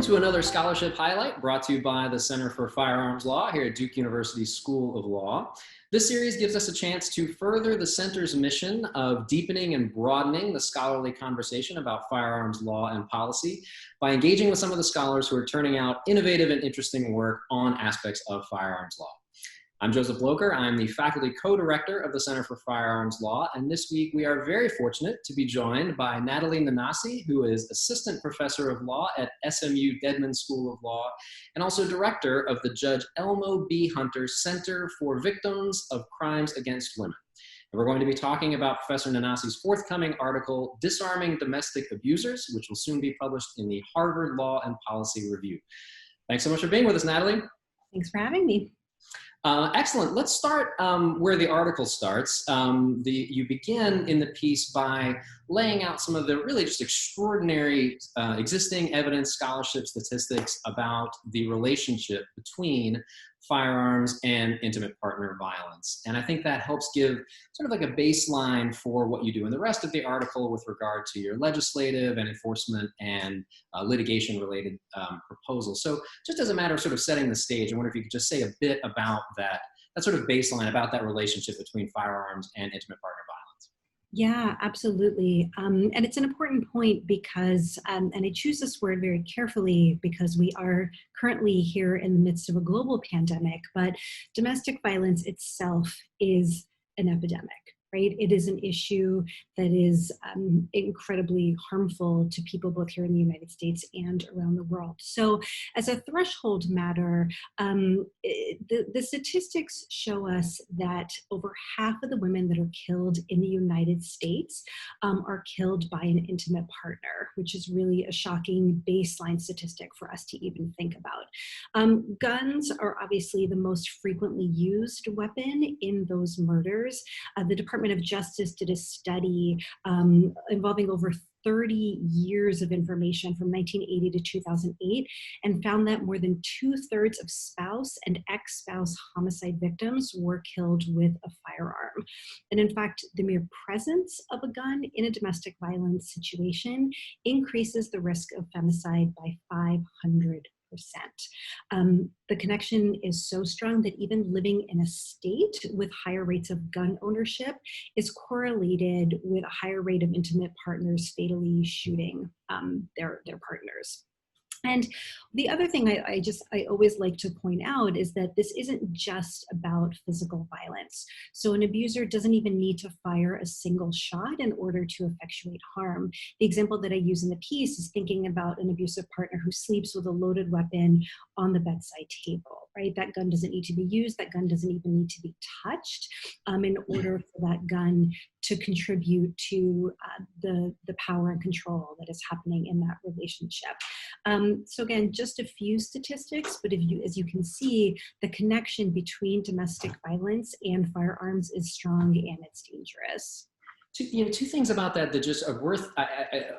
to another scholarship highlight brought to you by the Center for Firearms Law here at Duke University School of Law. This series gives us a chance to further the center's mission of deepening and broadening the scholarly conversation about firearms law and policy by engaging with some of the scholars who are turning out innovative and interesting work on aspects of firearms law. I'm Joseph Blocher. I'm the faculty co-director of the Center for Firearms Law, and this week we are very fortunate to be joined by Natalie Nanasi, who is Assistant Professor of Law at SMU Dedman School of Law, and also Director of the Judge Elmo B. Hunter Center for Victims of Crimes Against Women. And we're going to be talking about Professor Nanasi's forthcoming article, Disarming Domestic Abusers, which will soon be published in the Harvard Law and Policy Review. Thanks so much for being with us, Natalie. Thanks for having me. Excellent. Let's start where the article starts. You begin in the piece by laying out some of the really just extraordinary existing evidence, scholarship, statistics about the relationship between firearms and intimate partner violence. And I think that helps give sort of like a baseline for what you do in the rest of the article with regard to your legislative and enforcement and litigation related proposals. So just as a matter of sort of setting the stage, I wonder if you could just say a bit about that sort of baseline, about that relationship between firearms and intimate partner violence. Yeah, absolutely. And it's an important point because, and I choose this word very carefully because we are currently here in the midst of a global pandemic, but domestic violence itself is an epidemic, right? It is an issue that is incredibly harmful to people both here in the United States and around the world. So as a threshold matter, the statistics show us that over half of the women that are killed in the United States are killed by an intimate partner, which is really a shocking baseline statistic for us to even think about. Guns are obviously the most frequently used weapon in those murders. The Department of Justice did a study involving over 30 years of information from 1980 to 2008 and found that more than 2/3 of spouse and ex-spouse homicide victims were killed with a firearm. And in fact, the mere presence of a gun in a domestic violence situation increases the risk of femicide by 500%. The connection is so strong that even living in a state with higher rates of gun ownership is correlated with a higher rate of intimate partners fatally shooting their partners. And the other thing I always like to point out is that this isn't just about physical violence. So an abuser doesn't even need to fire a single shot in order to effectuate harm. The example that I use in the piece is thinking about an abusive partner who sleeps with a loaded weapon on the bedside table, right? That gun doesn't need to be used. That gun doesn't even need to be touched in order for that gun to contribute to the power and control that is happening in that relationship. So again, just a few statistics, but as you can see, the connection between domestic violence and firearms is strong and it's dangerous. Two things about that just are worth,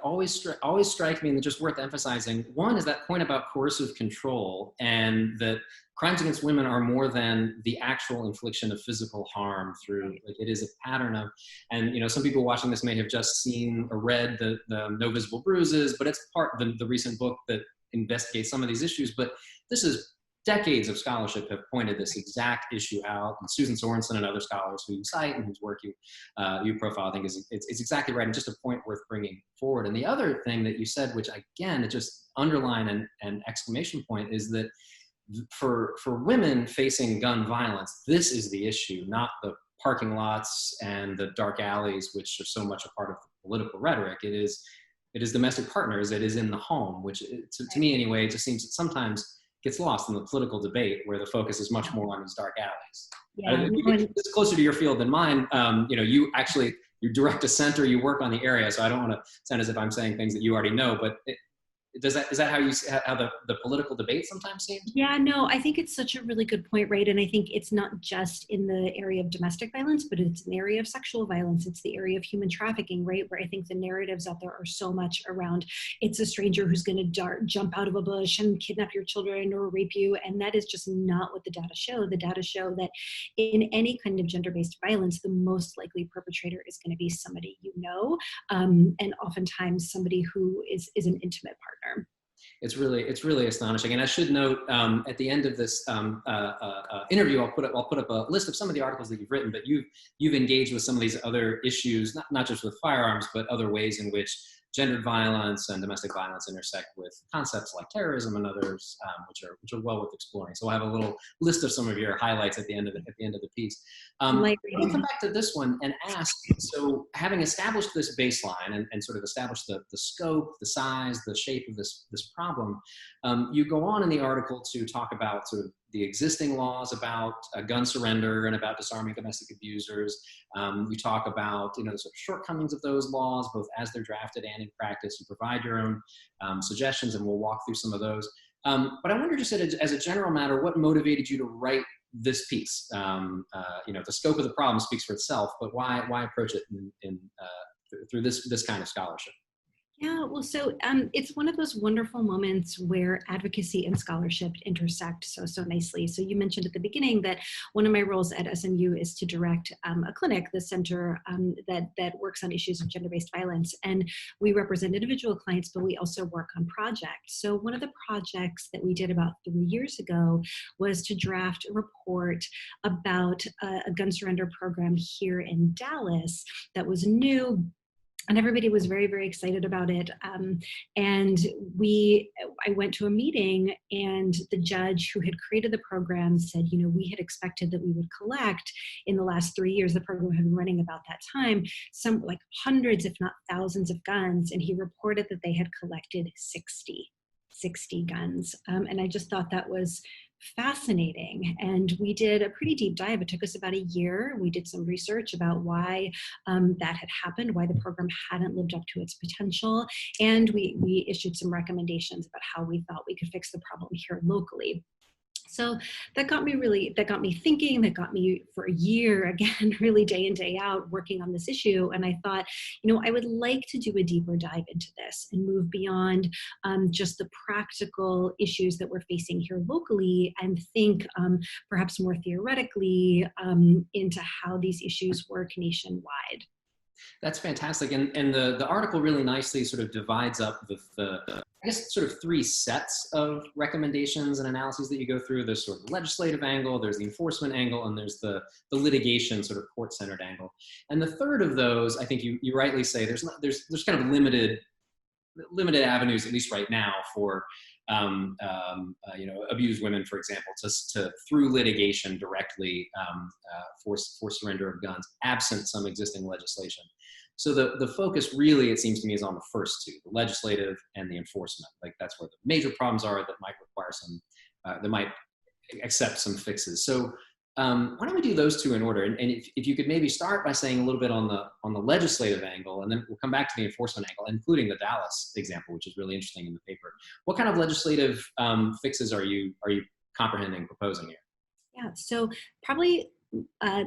always strike me and just worth emphasizing. One is that point about coercive control and that crimes against women are more than the actual infliction of physical harm through, like, it is a pattern of, and some people watching this may have just seen or read the No Visible Bruises, but it's part of the recent book that investigates some of these issues. But this is decades of scholarship have pointed this exact issue out, and Susan Sorensen and other scholars who you cite and whose work you profile, I think it's exactly right, and just a point worth bringing forward. And the other thing that you said, which again, it just underline an exclamation point, is that for women facing gun violence, this is the issue, not the parking lots and the dark alleys, which are so much a part of the political rhetoric. It is domestic partners. It is in the home, which to me anyway, it just seems that sometimes gets lost in the political debate where the focus is much more on these dark alleys. Yeah, it's closer to your field than mine. You direct a center, you work on the area, so I don't want to sound as if I'm saying things that you already know, but is that how you see how the political debate sometimes seems? Yeah, no, I think it's such a really good point, right? And I think it's not just in the area of domestic violence, but it's an area of sexual violence. It's the area of human trafficking, right? Where I think the narratives out there are so much around it's a stranger who's going to jump out of a bush and kidnap your children or rape you. And that is just not what the data show. The data show that in any kind of gender-based violence, the most likely perpetrator is going to be somebody you know, and oftentimes somebody who is an intimate partner. It's really astonishing. And I should note, at the end of this interview, I'll put up a list of some of the articles that you've written. But you've engaged with some of these other issues, not just with firearms, but other ways in which gendered violence and domestic violence intersect with concepts like terrorism and others, which are well worth exploring. So I'll have a little list of some of your highlights at the end of the piece. I want to come back to this one and ask, so having established this baseline and sort of established the scope, the size, the shape of this problem, you go on in the article to talk about sort of the existing laws about gun surrender and about disarming domestic abusers. You talk about, the sort of shortcomings of those laws, both as they're drafted and in practice. You provide your own suggestions, and we'll walk through some of those. But I wonder, just as a general matter, what motivated you to write this piece? The scope of the problem speaks for itself, but why approach it through this kind of scholarship? Yeah, well, so it's one of those wonderful moments where advocacy and scholarship intersect so nicely. So you mentioned at the beginning that one of my roles at SMU is to direct a clinic, the center that works on issues of gender-based violence. And we represent individual clients, but we also work on projects. So one of the projects that we did about 3 years ago was to draft a report about a gun surrender program here in Dallas that was new. And everybody was very, very excited about it. And I went to a meeting, and the judge who had created the program said, we had expected that we would collect in the last 3 years, the program had been running about that time, some like hundreds, if not thousands of guns. And he reported that they had collected 60 guns. And I just thought that was fascinating. And we did a pretty deep dive. It took us about a year. We did some research about why that had happened, why the program hadn't lived up to its potential. And we issued some recommendations about how we thought we could fix the problem here locally. So that got me thinking, that got me for a year, again, really day in, day out, working on this issue. And I thought, I would like to do a deeper dive into this and move beyond just the practical issues that we're facing here locally, and think perhaps more theoretically into how these issues work nationwide. That's fantastic. And the article really nicely sort of divides up the I guess sort of three sets of recommendations and analyses that you go through. There's sort of the legislative angle, there's the enforcement angle, and there's the litigation sort of court-centered angle. And the third of those, I think you rightly say, there's kind of limited avenues, at least right now, for abused women, for example, to through litigation directly force surrender of guns, absent some existing legislation. So the focus really, it seems to me, is on the first two, the legislative and the enforcement. Like, that's where the major problems are that might require that might accept some fixes. So why don't we do those two in order? And if you could maybe start by saying a little bit on the legislative angle, and then we'll come back to the enforcement angle, including the Dallas example, which is really interesting in the paper. What kind of legislative fixes are you comprehending, proposing here? Yeah, so probably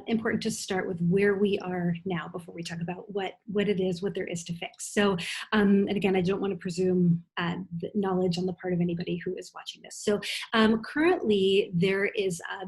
important to start with where we are now before we talk about what there is to fix. So, and again, I don't want to presume knowledge on the part of anybody who is watching this. So currently there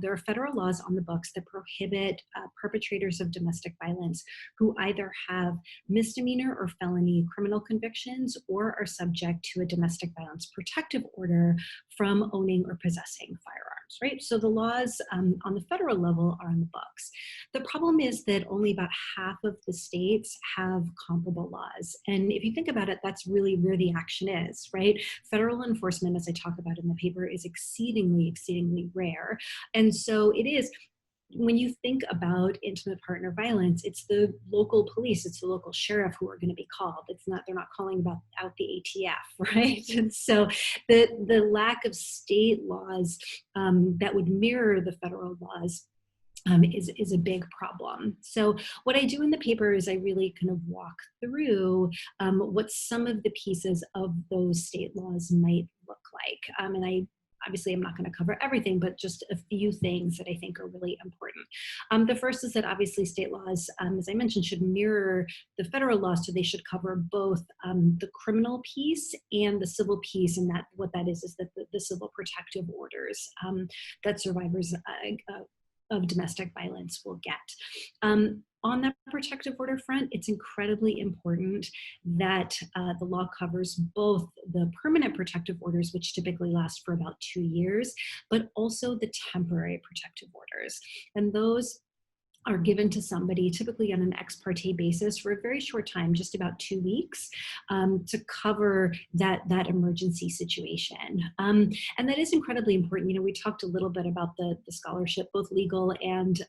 are federal laws on the books that prohibit perpetrators of domestic violence who either have misdemeanor or felony criminal convictions or are subject to a domestic violence protective order from owning or possessing firearms, right? So the laws on the federal level are on the books. The problem is that only about half of the states have comparable laws. And if you think about it, that's really where the action is, right? Federal enforcement, as I talk about in the paper, is exceedingly, exceedingly rare. And so it is, when you think about intimate partner violence, it's the local police, it's the local sheriff who are going to be called. They're not calling out the ATF, right? And so the lack of state laws that would mirror the federal laws is a big problem. So what I do in the paper is I really kind of walk through what some of the pieces of those state laws might look like. And I obviously, I'm not going to cover everything, but just a few things that I think are really important. The first is that obviously state laws, as I mentioned, should mirror the federal laws, so they should cover both the criminal piece and the civil piece, and that what that is that the civil protective orders that survivors of domestic violence will get. on that protective order front, it's incredibly important that the law covers both the permanent protective orders, which typically last for about 2 years, but also the temporary protective orders. And those are given to somebody typically on an ex parte basis for a very short time, just about 2 weeks, to cover that emergency situation. And that is incredibly important. You know, we talked a little bit about the scholarship, both legal and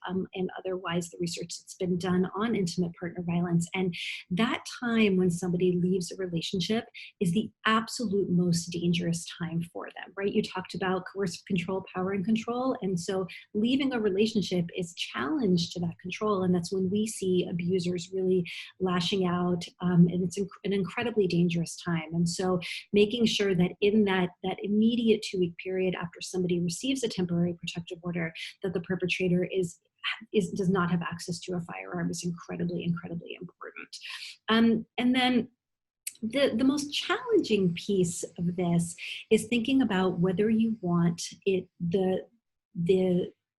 otherwise, the research that's been done on intimate partner violence. And that time when somebody leaves a relationship is the absolute most dangerous time for them, right? You talked about coercive control, power and control. And so leaving a relationship is challenged to that control, and that's when we see abusers really lashing out, and it's an incredibly dangerous time. And so making sure that in that immediate 2-week period after somebody receives a temporary protective order, that the perpetrator does not have access to a firearm is incredibly important. And then the most challenging piece of this is thinking about whether you want the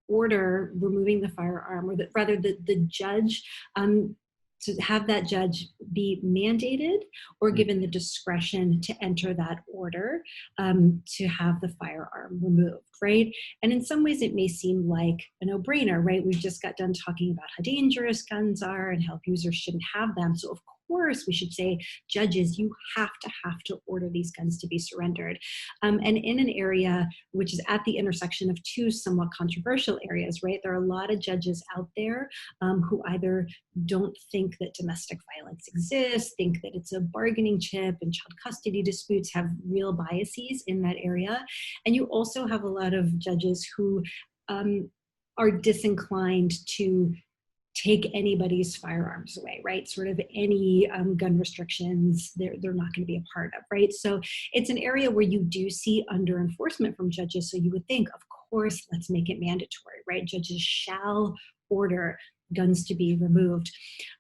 order removing the firearm, or rather the judge, to have that judge be mandated or given the discretion to enter that order to have the firearm removed, right? And in some ways it may seem like a no-brainer, right? We've just got done talking about how dangerous guns are and how abusers shouldn't have them. So of course we should say, judges, you have to order these guns to be surrendered. And in an area which is at the intersection of two somewhat controversial areas, right? There are a lot of judges out there who either don't think that domestic violence exists, think that it's a bargaining chip, and child custody disputes have real biases in that area. And you also have a lot of judges who are disinclined to take anybody's firearms away, right? Sort of any gun restrictions, they're not going to be a part of, right? So it's an area where you do see under enforcement from judges. So you would think, of course, let's make it mandatory, right? Judges shall order guns to be removed.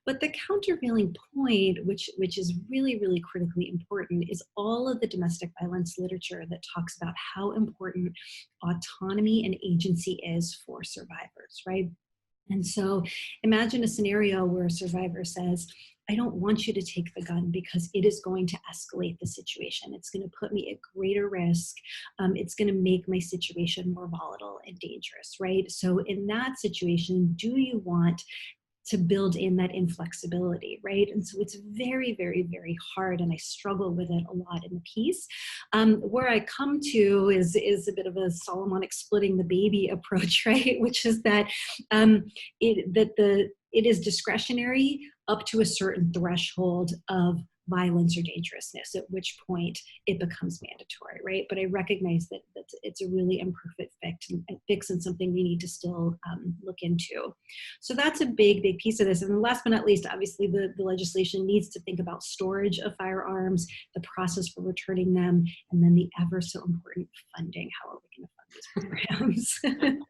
But the countervailing point, which is really critically important, is all of the domestic violence literature that talks about how important autonomy and agency is for survivors, right? And so imagine a scenario where a survivor says, I don't want you to take the gun because it is going to escalate the situation. It's going to put me at greater risk. It's going to make my situation more volatile and dangerous, right? So in that situation, do you want to build in that inflexibility, right? And so it's very hard, and I struggle with it a lot in the piece. Where I come to is a bit of a Solomonic splitting the baby approach, right? Which is that it is discretionary up to a certain threshold of violence or dangerousness, at which point it becomes mandatory, right? But I recognize that it's a really imperfect fix and something we need to still look into. So that's a big piece of this. And last but not least, obviously the legislation needs to think about storage of firearms, the process for returning them, and then the ever so important funding. How are we going to fund these programs?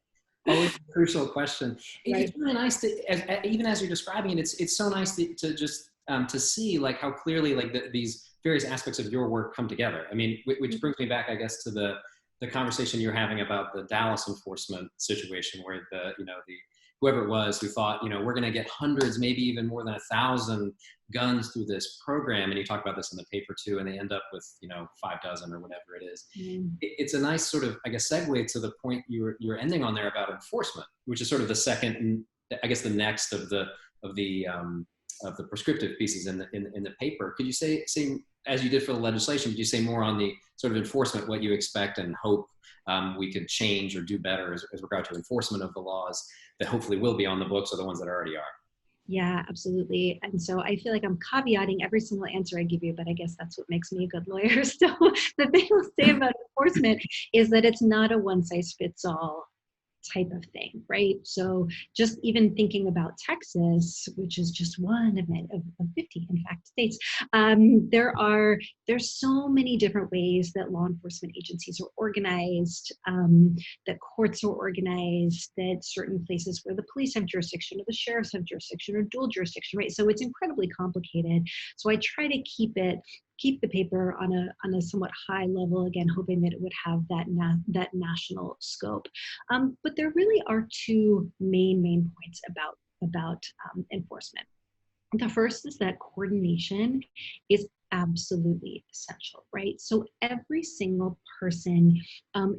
Always a crucial question. Right. It's really nice to, even as you're describing it, it's so nice to just to see like how clearly like these various aspects of your work come together. I mean, which brings me back, I guess, to the conversation you're having about the Dallas enforcement situation, where the whoever it was who thought, we're going to get hundreds, maybe even more than 1,000 guns through this program. And you talk about this in the paper too, and they end up with, 5 dozen or whatever it is. It's a nice sort of, I guess, segue to the point you were ending on there about enforcement, which is sort of the second, and I guess the next of the prescriptive pieces in the paper. Could you say, as you did for the legislation, could you say more on the sort of enforcement, what you expect and hope we could change or do better as regard to enforcement of the laws that hopefully will be on the books or the ones that already are? Yeah, absolutely. And so I feel like I'm caveating every single answer I give you, but I guess that's what makes me a good lawyer. So the thing I'll say about enforcement is that it's not a one-size-fits-all type of thing, right? So just even thinking about Texas, which is just one of 50, in fact, states, there's so many different ways that law enforcement agencies are organized, that courts are organized, that certain places where the police have jurisdiction or the sheriffs have jurisdiction or dual jurisdiction, right? So it's incredibly complicated. So I try to keep the paper on a somewhat high level, again, hoping that it would have that national scope. But there really are two main points about about enforcement. The first is that coordination is absolutely essential, right? So every single person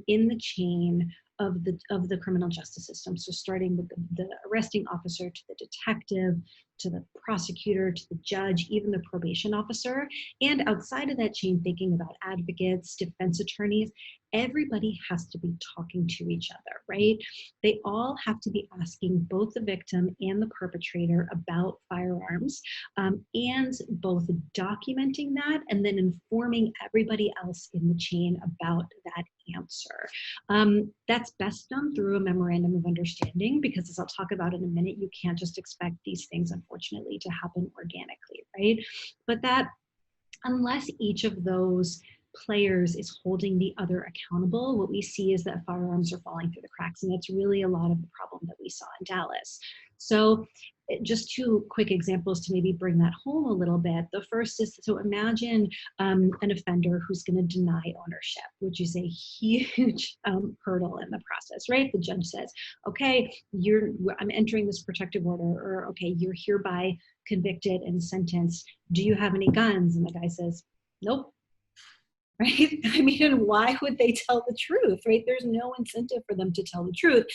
in the chain of the criminal justice system, so starting with the arresting officer to the detective, to the prosecutor, to the judge, even the probation officer, and outside of that chain, thinking about advocates, defense attorneys, everybody has to be talking to each other, right? They all have to be asking both the victim and the perpetrator about firearms, and both documenting that and then informing everybody else in the chain about that answer. That's best done through a memorandum of understanding, because as I'll talk about in a minute, you can't just expect these things, unfortunately, to happen organically, right? But that unless each of those players is holding the other accountable, what we see is that firearms are falling through the cracks. And that's really a lot of the problem that we saw in Dallas. So just two quick examples to maybe bring that home a little bit. The first is, so imagine an offender who's going to deny ownership, which is a huge hurdle in the process, right? The judge says, okay, I'm entering this protective order, or okay, you're hereby convicted and sentenced. Do you have any guns? And the guy says, nope. Right? I mean, and why would they tell the truth, right? There's no incentive for them to tell the truth.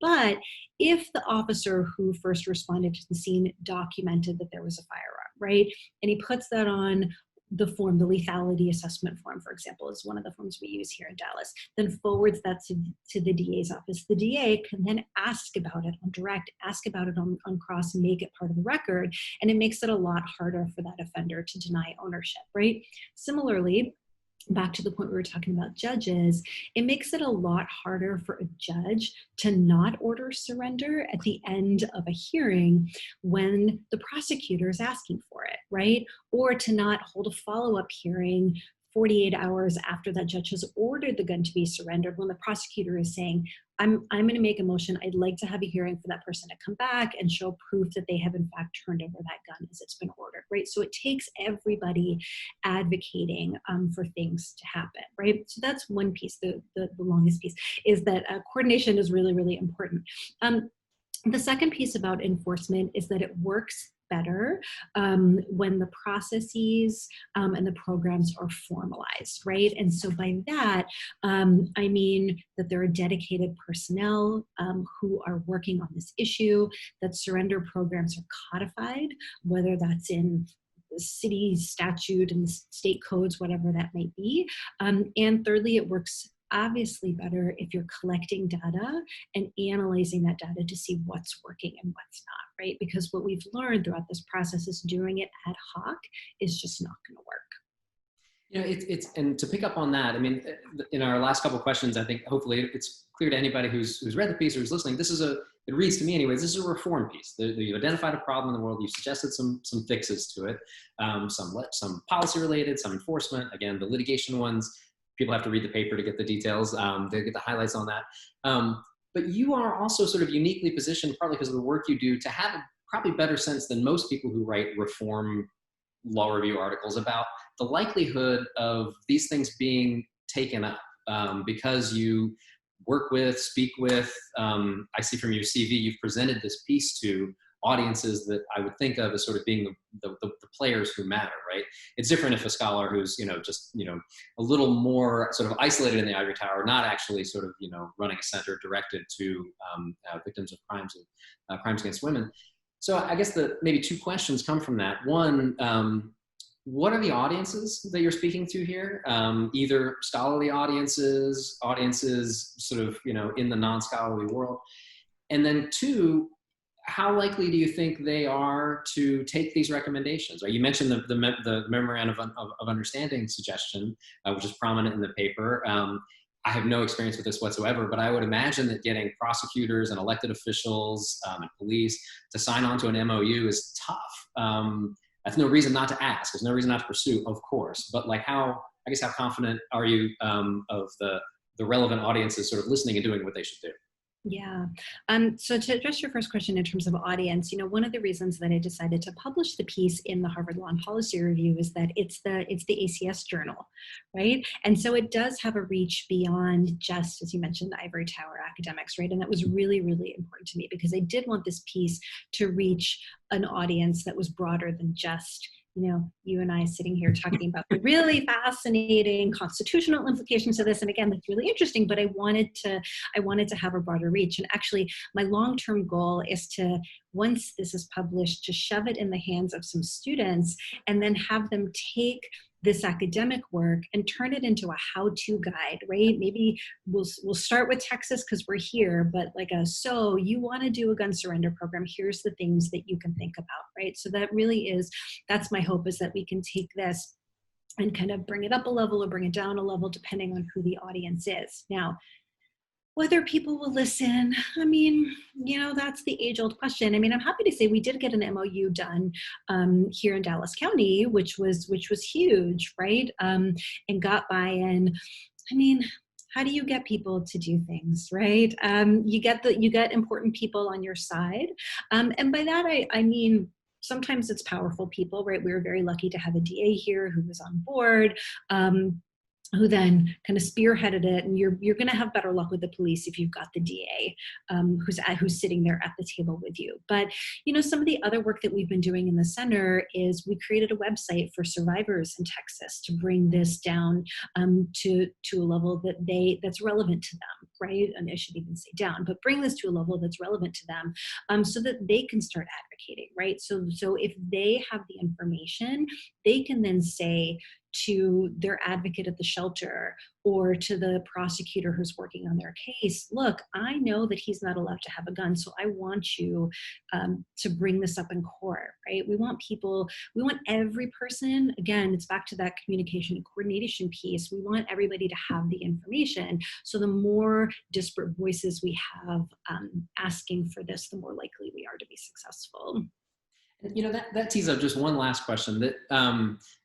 But if the officer who first responded to the scene documented that there was a firearm, right? And he puts that on the form, the lethality assessment form, for example, is one of the forms we use here in Dallas, then forwards that to the DA's office. The DA can then ask about it on direct, ask about it on cross, make it part of the record, and it makes it a lot harder for that offender to deny ownership, right? Similarly, back to the point we were talking about judges, it makes it a lot harder for a judge to not order surrender at the end of a hearing when the prosecutor is asking for it, right? Or to not hold a follow-up hearing 48 hours after that judge has ordered the gun to be surrendered, when the prosecutor is saying, I'm going to make a motion, I'd like to have a hearing for that person to come back and show proof that they have in fact turned over that gun as it's been ordered, right? So it takes everybody advocating for things to happen, right? So that's one piece, the longest piece, is that coordination is really, really important. The second piece about enforcement is that it works better when the processes and the programs are formalized, right? And so by that, I mean that there are dedicated personnel who are working on this issue, that surrender programs are codified, whether that's in the city statute and state codes, whatever that might be. And thirdly, it works obviously better if you're collecting data and analyzing that data to see what's working and what's not, right? Because what we've learned throughout this process is doing it ad hoc is just not going to work. You know, and to pick up on that, I mean, in our last couple of questions, I think hopefully it's clear to anybody who's read the piece or who's listening, it reads to me anyways, this is a reform piece. You identified a problem in the world, you suggested some fixes to it, some policy related, some enforcement, again, the litigation ones, people have to read the paper to get the details, to get the highlights on that. But you are also sort of uniquely positioned, partly because of the work you do, to have a probably better sense than most people who write reform law review articles about the likelihood of these things being taken up, because you work with, speak with, I see from your CV, you've presented this piece to audiences that I would think of as sort of being the players who matter, right? It's different if a scholar who's, just, a little more sort of isolated in the ivory tower, not actually sort of, running a center directed to victims of crimes against women. So I guess maybe two questions come from that. One, what are the audiences that you're speaking to here? Either scholarly audiences sort of, in the non-scholarly world. And then two, how likely do you think they are to take these recommendations? Right? You mentioned the memorandum of understanding suggestion, which is prominent in the paper. I have no experience with this whatsoever, but I would imagine that getting prosecutors and elected officials and police to sign on to an MOU is tough. That's no reason not to ask. There's no reason not to pursue, of course. But like how confident are you of the relevant audiences sort of listening and doing what they should do? Yeah. So to address your first question in terms of audience, one of the reasons that I decided to publish the piece in the Harvard Law and Policy Review is that it's the ACS journal, right? And so it does have a reach beyond just, as you mentioned, the ivory tower academics, right? And that was really, really important to me because I did want this piece to reach an audience that was broader than just you and I sitting here talking about the really fascinating constitutional implications of this. And again, that's really interesting, but I wanted to have a broader reach. And actually, my long-term goal is to, once this is published, to shove it in the hands of some students and then have them take this academic work and turn it into a how-to guide, right? Maybe we'll start with Texas because we're here, but so you want to do a gun surrender program, here's the things that you can think about, right? So that's my hope, is that we can take this and kind of bring it up a level or bring it down a level depending on who the audience is. Now, whether people will listen, that's the age-old question. I'm happy to say we did get an MOU done here in Dallas County, which was huge, right? And got buy-in. How do you get people to do things, right? You get important people on your side, and by that I mean, sometimes it's powerful people, right? We were very lucky to have a DA here who was on board. Who then kind of spearheaded it, and you're going to have better luck with the police if you've got the DA who's sitting there at the table with you. But some of the other work that we've been doing in the center is we created a website for survivors in Texas to bring this down to a level that's relevant to them, right? And I should even say down, but bring this to a level that's relevant to them, so that they can start advocating, right? So if they have the information, they can then say to their advocate at the shelter or to the prosecutor who's working on their case, look, I know that he's not allowed to have a gun, so I want you to bring this up in court, right? We want every person, again, it's back to that communication and coordination piece. We want everybody to have the information. So the more disparate voices we have asking for this, the more likely we are to be successful. That tees up just one last question. That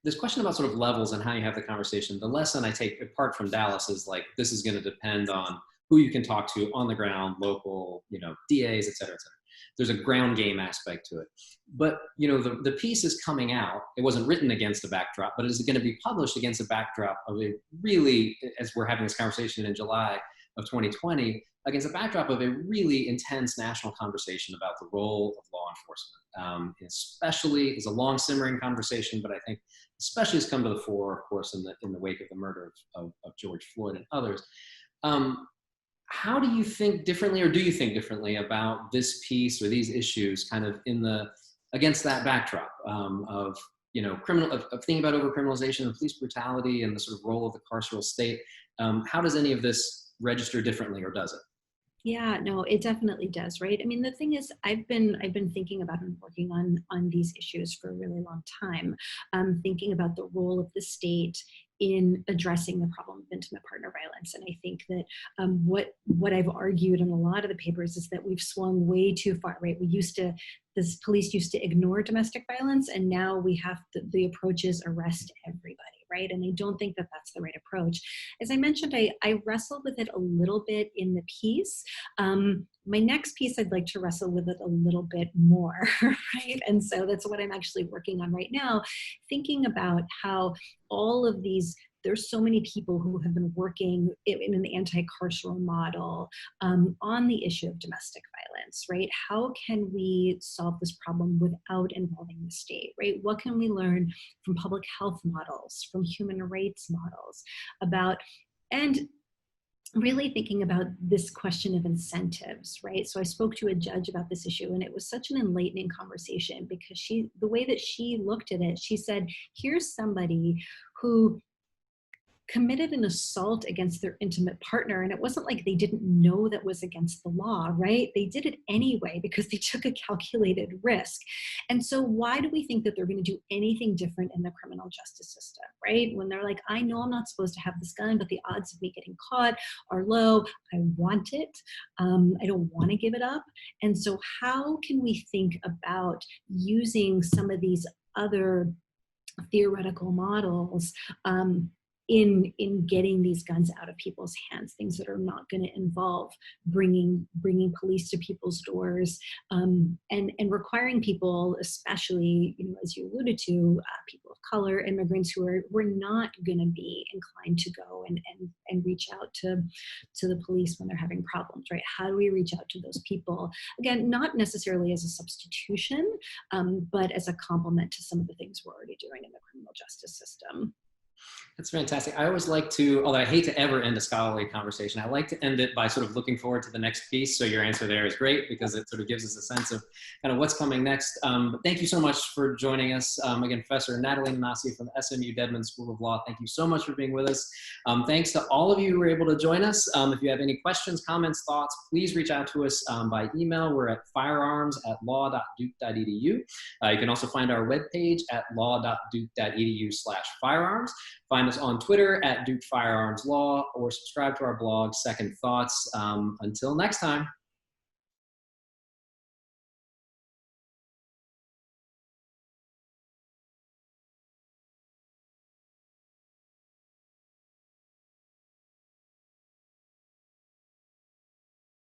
this question about sort of levels and how you have the conversation. The lesson I take apart from Dallas is this is going to depend on who you can talk to on the ground, local, DAs, et cetera, et cetera. There's a ground game aspect to it. But the piece is coming out. It wasn't written against a backdrop, but it is going to be published against a backdrop of a really, as we're having this conversation in July of 2020, against a backdrop of a really intense national conversation about the role of law enforcement. Especially, it's a long simmering conversation, but I think especially has come to the fore, of course, in the wake of the murder of George Floyd and others. How do you think differently, or do you think differently about this piece or these issues kind of against that backdrop of thinking about overcriminalization of police brutality and the sort of role of the carceral state? How does any of this register differently, or does it? Yeah, no, it definitely does, right? The thing is, I've been thinking about and working on these issues for a really long time, thinking about the role of the state in addressing the problem of intimate partner violence. And I think that what I've argued in a lot of the papers is that we've swung way too far, right? This police used to ignore domestic violence, and now we have the approach is arrest everybody, right? And I don't think that that's the right approach. As I mentioned, I wrestled with it a little bit in the piece. My next piece, I'd like to wrestle with it a little bit more, right? And so that's what I'm actually working on right now, thinking about how all of these, there's so many people who have been working in an anti-carceral model on the issue of domestic violence, right? How can we solve this problem without involving the state, right? What can we learn from public health models, from human rights models about, and really thinking about this question of incentives, right? So I spoke to a judge about this issue, and it was such an enlightening conversation because the way that she looked at it, she said, here's somebody who committed an assault against their intimate partner. And it wasn't like they didn't know that was against the law, right? They did it anyway because they took a calculated risk. And so why do we think that they're going to do anything different in the criminal justice system, right? When they're like, I know I'm not supposed to have this gun, but the odds of me getting caught are low. I want it. I don't want to give it up. And so how can we think about using some of these other theoretical models in getting these guns out of people's hands, things that are not going to involve bringing police to people's doors, and requiring people, especially, as you alluded to, people of color, immigrants who were not going to be inclined to go and reach out to the police when they're having problems, right? How do we reach out to those people? Again, not necessarily as a substitution, but as a complement to some of the things we're already doing in the criminal justice system. That's fantastic. I always like to, although I hate to ever end a scholarly conversation, I like to end it by sort of looking forward to the next piece. So your answer there is great because it sort of gives us a sense of kind of what's coming next. But thank you so much for joining us. Again, Professor Natalie Nanasi from the SMU Dedman School of Law, thank you so much for being with us. Thanks to all of you who were able to join us. If you have any questions, comments, thoughts, please reach out to us by email. We're at firearms@law.duke.edu. You can also find our webpage at law.duke.edu/firearms. Find us on Twitter at Duke Firearms Law, or subscribe to our blog, Second Thoughts. Until next time.